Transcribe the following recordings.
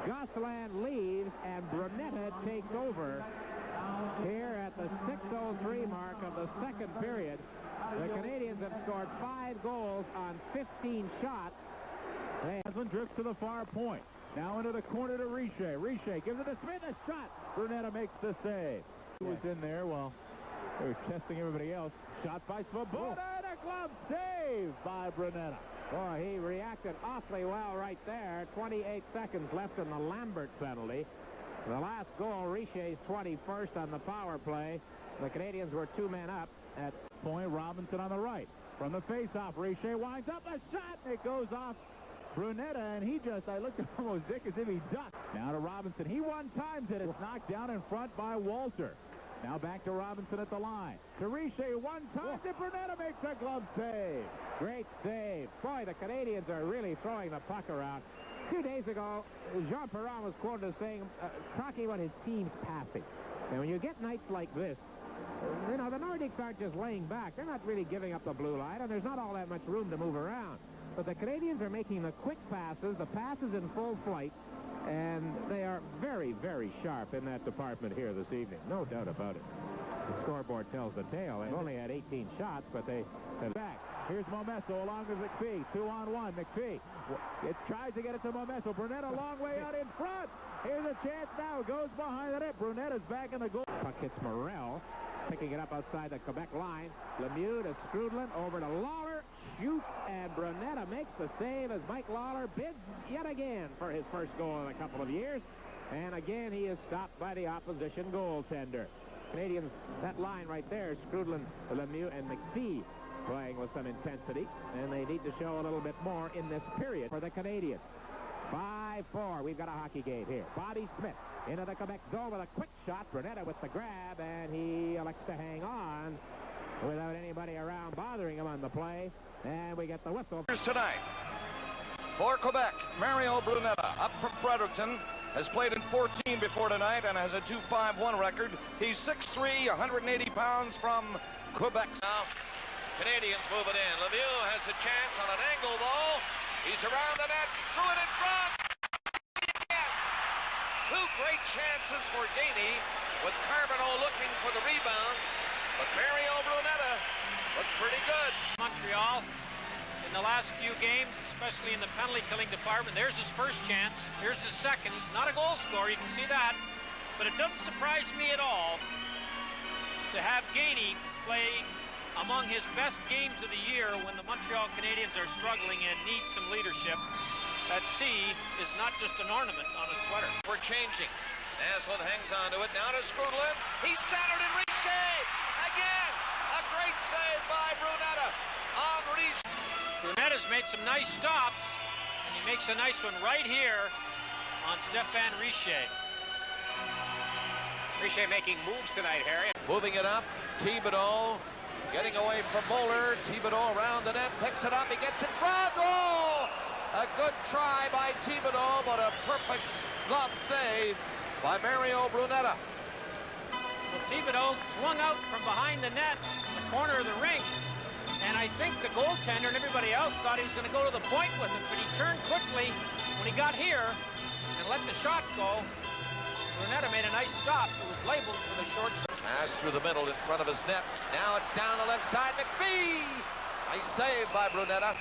Gosselin leaves, and Brunetta takes over here at the 6:03 mark of the second period. The Canadiens have scored 5 goals on 15 shots. Gosselin drifts to the far point. Now into the corner to Richer. Richer gives it to Smith. A shot. Brunetta makes the save. He was in there while they were testing everybody else. Shot by Svoboda. And a glove save by Brunetta. Boy, he reacted awfully well right there. 28 seconds left in the Lambert penalty. The last goal, Richier's 21st on the power play. The Canadiens were 2 men up at point. Robinson on the right. From the face-off, Richer winds up a shot. It goes off Brunetta, and he just, I looked at him almost Dick as if he ducked. Now to Robinson. He one-times it. It's knocked down in front by Walter. Now back to Robinson at the line. To Richer, one-times it. Brunetta makes a glove save. Great save. Boy, the Canadiens are really throwing the puck around. 2 days ago, Jean Perron was quoted as saying, talking about his team's passing. And when you get nights like this, you know, the Nordics aren't just laying back. They're not really giving up the blue line, and there's not all that much room to move around. But the Canadiens are making the quick passes, the passes in full flight, and they are very, very sharp in that department here this evening. No doubt about it. The scoreboard tells the tale. They've only had 18 shots, but they have back. Here's Momesso along with McPhee. 2-on-1. McPhee it tries to get it to Momesso. Brunetta a long way out in front. Here's a chance now. Goes behind the net. Brunetta's back in the goal. Puck hits Morel. Picking it up outside the Quebec line. Lemieux to Strudlin. Over to Lawler. Shoots. And Brunetta makes the save as Mike Lawler bids yet again for his first goal in a couple of years. And again, he is stopped by the opposition goaltender. Canadians, that line right there, Strudlin, Lemieux, and McPhee playing with some intensity, and they need to show a little bit more in this period for the Canadiens. 5-4. We've got a hockey game here. Bobby Smith into the Quebec zone with a quick shot. Brunetta with the grab, and he elects to hang on without anybody around bothering him on the play. And we get the whistle. Tonight, for Quebec, Mario Brunetta, up from Fredericton, has played in 14 before tonight and has a 2.51 record. He's 6'3", 180 pounds from Quebec. Now, Canadiens move it in. Lemieux has a chance on an angle, though. He's around the net, threw it in front. Two great chances for Gainey, with Carbonneau looking for the rebound. But Mario Brunetta looks pretty good. Montreal, in the last few games, especially in the penalty-killing department, there's his first chance. Here's his second. Not a goal scorer, you can see that. But it doesn't surprise me at all to have Gainey play among his best games of the year when the Montreal Canadiens are struggling and need some leadership. That C is not just an ornament on a sweater. We're changing. Naslund hangs on to it. Now to Strudlin. He's centered in Richer. Again, a great save by Brunetta on Richer. Brunetta's made some nice stops, and he makes a nice one right here on Stéphane Richer. Richer making moves tonight, Harry. Moving it up, Thibodeau getting away from Moeller. Thibodeau around the net, picks it up, he gets in front. Oh! A good try by Thibodeau, but a perfect glove save by Mario Brunetta. Well, Thibodeau swung out from behind the net, the corner of the rink, and I think the goaltender and everybody else thought he was going to go to the point with it, but he turned quickly when he got here and let the shot go. Brunetta made a nice stop. It was labeled for the short. Pass through the middle in front of his net. Now it's down the left side. McPhee! Nice save by Brunetta.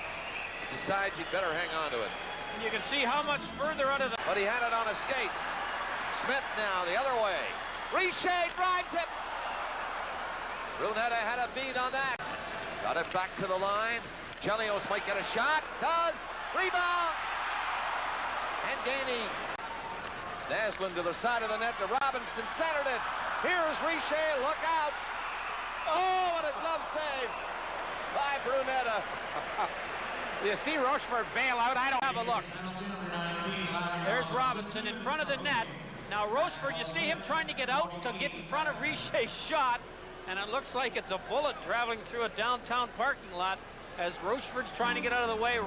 He decides he'd better hang on to it. And you can see how much further out of the... But he had it on a skate. Smith now the other way. Richer drives it. Brunetta had a beat on that. Got it back to the line. Chelios might get a shot. Does. Rebound. And Gainey. Naslund to the side of the net to Robinson. Centered it. Here's Richer. Look out. Oh, what a glove save by Brunetta. You see Rochefort bail out? I don't have a look. There's Robinson in front of the net. Now Rochefort, you see him trying to get out to get in front of Richer's shot, and it looks like it's a bullet traveling through a downtown parking lot as Rochefort's trying to get out of the way.